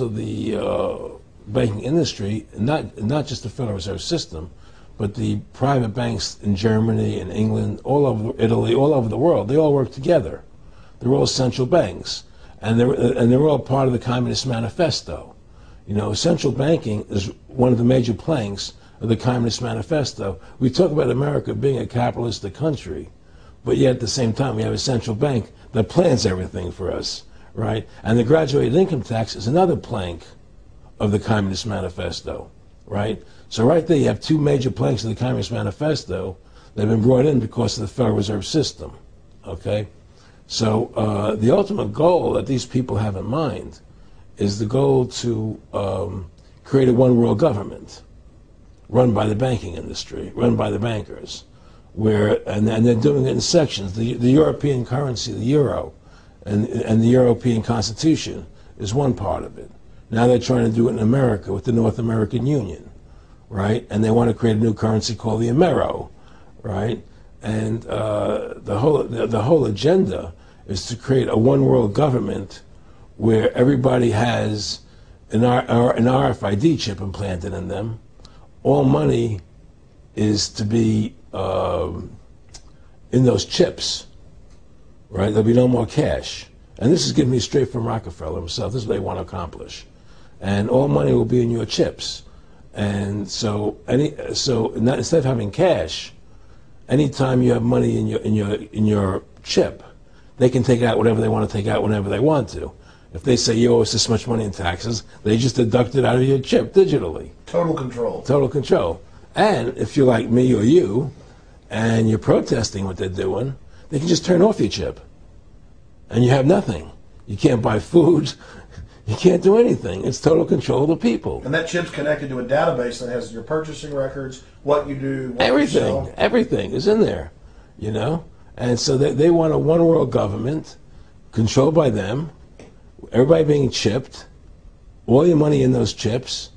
of the banking industry, not just the Federal Reserve System, but the private banks in Germany and England, all over Italy, all over the world, they all work together. They're all central banks, and they're all part of the Communist Manifesto. You know, central banking is one of the major planks of the Communist Manifesto. We talk about America being a capitalistic country, but yet at the same time we have a central bank that plans everything for us, right? And the graduated income tax is another plank of the Communist Manifesto, right? So right there you have two major planks of the Communist Manifesto that have been brought in because of the Federal Reserve System, okay? So the ultimate goal that these people have in mind is the goal to create a one-world government run by the banking industry, run by the bankers, and they're doing it in sections. The European currency, the euro, and the European Constitution is one part of it. Now they're trying to do it in America with the North American Union, right? And they want to create a new currency called the Amero, right? And the whole agenda is to create a one-world government where everybody has an RFID chip implanted in them. All money is to be in those chips, right? There'll be no more cash. And this is given me straight from Rockefeller himself. This is what they want to accomplish. And all money will be in your chips. And so instead of having cash, anytime you have money in your chip, they can take out whatever they want to take out whenever they want to. If they say you owe us this much money in taxes, they just deduct it out of your chip digitally. Total control. Total control. And if you're like me or you, and you're protesting what they're doing, they can just turn off your chip. And you have nothing. You can't buy food. You can't do anything. It's total control of the people. And that chip's connected to a database that has your purchasing records, what you do, what everything, you sell. Everything is in there, you know? And so they want a one-world government controlled by them, everybody being chipped, all your money in those chips,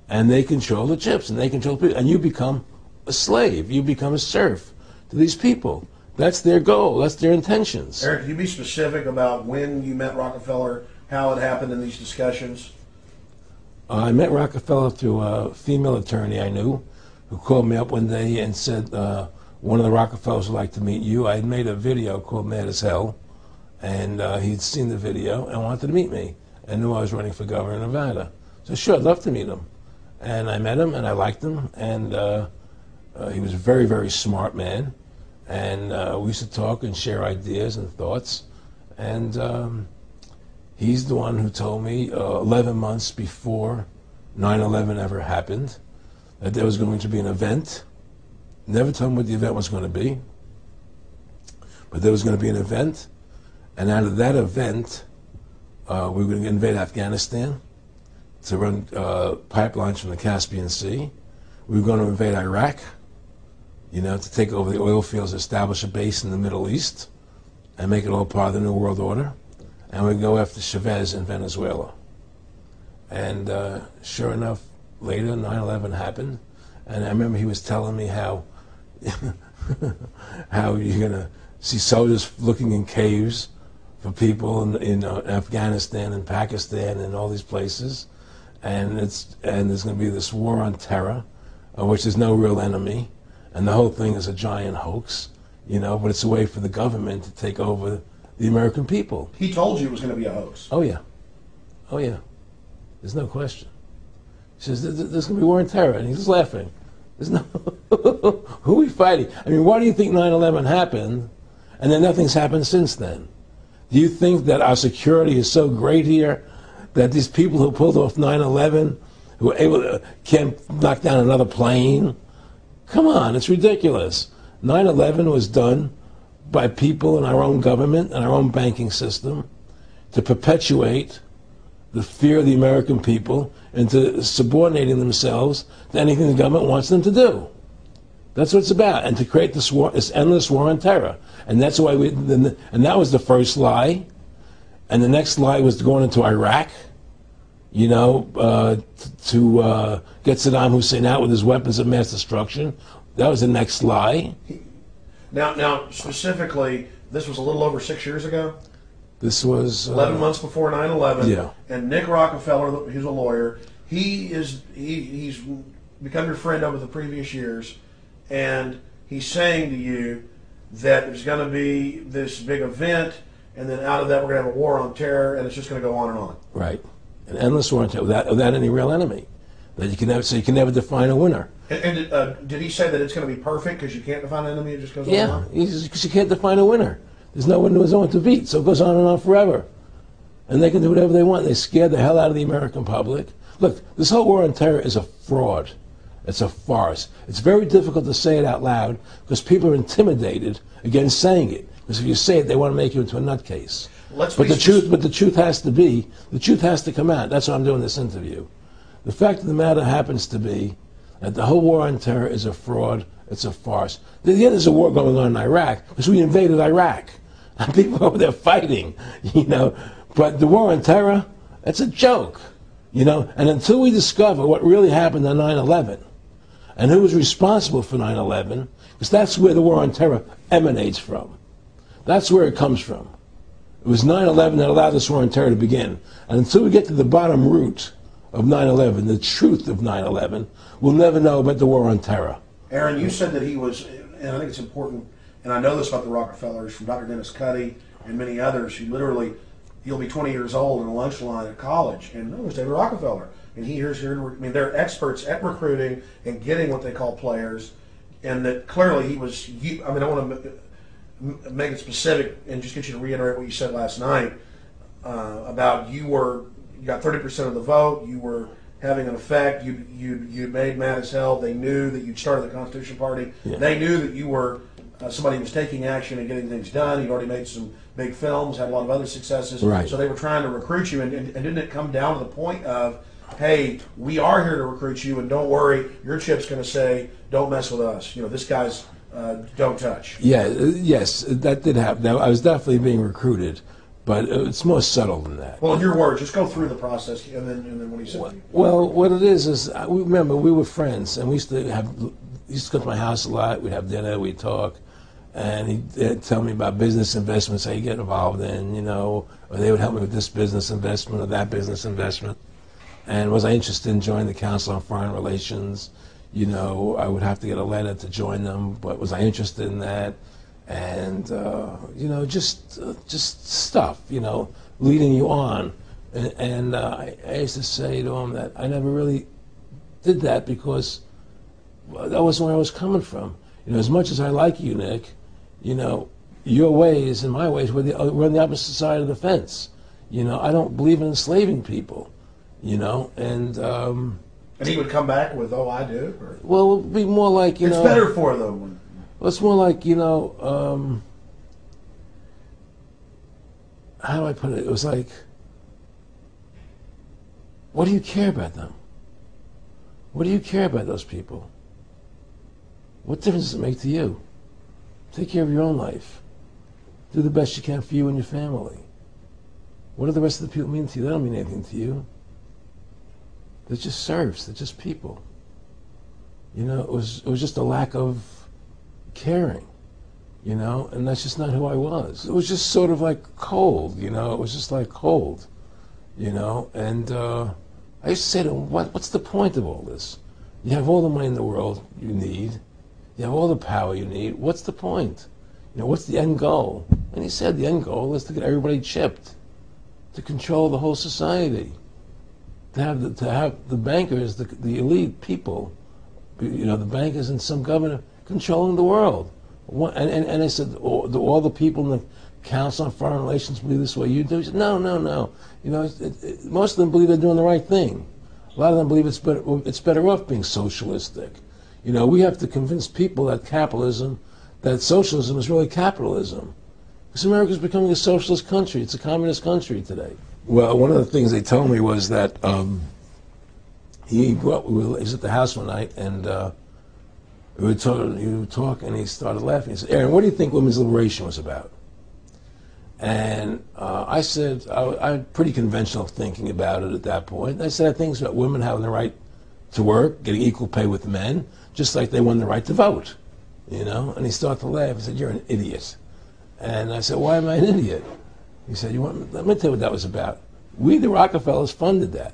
and they control the chips, and they control people. And you become a slave. You become a serf to these people. That's their goal. That's their intentions. Eric, can you be specific about when you met Rockefeller, how it happened in these discussions? I met Rockefeller through a female attorney I knew who called me up one day and said, one of the Rockefellers would like to meet you. I had made a video called Mad as Hell, and he'd seen the video and wanted to meet me and knew I was running for governor of Nevada. So sure, I'd love to meet him. And I met him, and I liked him, and he was a very, very smart man. And we used to talk and share ideas and thoughts. And he's the one who told me 11 months before 9/11 ever happened that there was going to be an event. Never told me what the event was going to be, but there was going to be an event. And out of that event, we were going to invade Afghanistan to run pipelines from the Caspian Sea. We were going to invade Iraq, you know, to take over the oil fields, establish a base in the Middle East, and make it all part of the New World Order. And we'd go after Chavez in Venezuela. And sure enough, later 9/11 happened. And I remember he was telling me how how you're going to see soldiers looking in caves for people in Afghanistan and Pakistan and all these places. And there's going to be this war on terror, which there's no real enemy. And the whole thing is a giant hoax, you know, but it's a way for the government to take over the American people. He told you it was going to be a hoax. Oh, yeah. Oh, yeah. There's no question. He says, there's going to be war on terror. And he's laughing. There's no... Who are we fighting? I mean, why do you think 9/11 happened and then nothing's happened since then? Do you think that our security is so great here that these people who pulled off 9/11, who were able to, can't knock down another plane? Come on, it's ridiculous. 9/11 was done by people in our own government and our own banking system to perpetuate the fear of the American people into subordinating themselves to anything the government wants them to do. That's what it's about, and to create this war, this endless war on terror. And that's why and that was the first lie. And the next lie was going into Iraq, you know, to get Saddam Hussein out with his weapons of mass destruction. That was the next lie. Now, specifically, this was a little over 6 years ago? This was 11 months before 9/11. Yeah. And Nick Rockefeller, who's a lawyer, he's become your friend over the previous years, and he's saying to you that there's going to be this big event, and then out of that we're going to have a war on terror, and it's just going to go on and on. Right, an endless war on terror without any real enemy. That you can never, so you can never define a winner. And did he say that it's going to be perfect because you can't define an enemy? It just goes on and Yeah, on? because you can't define a winner. There's no one to beat, so it goes on and on forever. And they can do whatever they want. They scare the hell out of the American public. Look, this whole war on terror is a fraud. It's a farce. It's very difficult to say it out loud because people are intimidated against saying it. Because if you say it, they want to make you into a nutcase. But the truth has to come out. That's why I'm doing this interview. The fact of the matter happens to be that the whole war on terror is a fraud. It's a farce. Yeah, there's a war going on in Iraq because we invaded Iraq. And people over there fighting, But the war on terror, it's a joke, And until we discover what really happened on 9/11 and who was responsible for 9/11, because that's where the war on terror emanates from. That's where it comes from. It was 9/11 that allowed this war on terror to begin. And until we get to the bottom root of 9/11, the truth of 9/11, we'll never know about the war on terror. Aaron, you said that he was, and I think it's important, and I know this about the Rockefellers from Dr. Dennis Cuddy and many others who literally, you'll be 20 years old in a lunch line at college, and no, it's David Rockefeller. And they're experts at recruiting and getting what they call players, and that clearly he was, I want to make it specific and just get you to reiterate what you said last night about you got 30% of the vote, you were having an effect, you made mad as hell, they knew that you'd started the Constitution Party, they knew that you were somebody who was taking action and getting things done, you'd already made some big films, had a lot of other successes, right. So they were trying to recruit you, and didn't it come down to the point of, hey, we are here to recruit you, and don't worry, your chip's going to say, don't mess with us, this guy's don't touch. Yeah, yes, that did happen. Now, I was definitely being recruited, but it's more subtle than that. Well, in your words, just go through the process, and then what he said. Well, what it is remember we were friends, and we used to go to my house a lot. We'd have dinner, we'd talk, and he'd tell me about business investments how you get involved in, or they would help me with this business investment or that business investment. And was I interested in joining the Council on Foreign Relations? I would have to get a letter to join them, but was I interested in that? And, just stuff, leading you on. And I used to say to him that I never really did that because that wasn't where I was coming from. As much as I like you, Nick, your ways and my ways, we're on the opposite side of the fence. I don't believe in enslaving people, And he would come back with, oh, I do? Or? Well, it would be more like, It's better for them. Well, it's more like, how do I put it? It was like, what do you care about them? What do you care about those people? What difference does it make to you? Take care of your own life. Do the best you can for you and your family. What do the rest of the people mean to you? They don't mean anything to you. They're just serfs. They're just people. It was just a lack of caring, and that's just not who I was. It was just sort of like cold, it was just like cold, and I used to say to him, what's the point of all this? You have all the money in the world you need. You have all the power you need. What's the point? What's the end goal? And he said the end goal is to get everybody chipped, to control the whole society. To have the bankers, the elite people, the bankers and some governor controlling the world. And I said, all the people in the Council on Foreign Relations believe this way you do? He said, no. Most of them believe they're doing the right thing. A lot of them believe it's better off being socialistic. We have to convince people that socialism is really capitalism. Because America's becoming a socialist country. It's a communist country today. Well, one of the things they told me was that he was at the house one night, and we would talk, and he started laughing. He said, Aaron, what do you think women's liberation was about? And I said, I had pretty conventional thinking about it at that point. I said, I think it's about women having the right to work, getting equal pay with men, just like they won the right to vote, And he started to laugh. He said, you're an idiot. And I said, why am I an idiot? He said, let me tell you what that was about. We, the Rockefellers, funded that.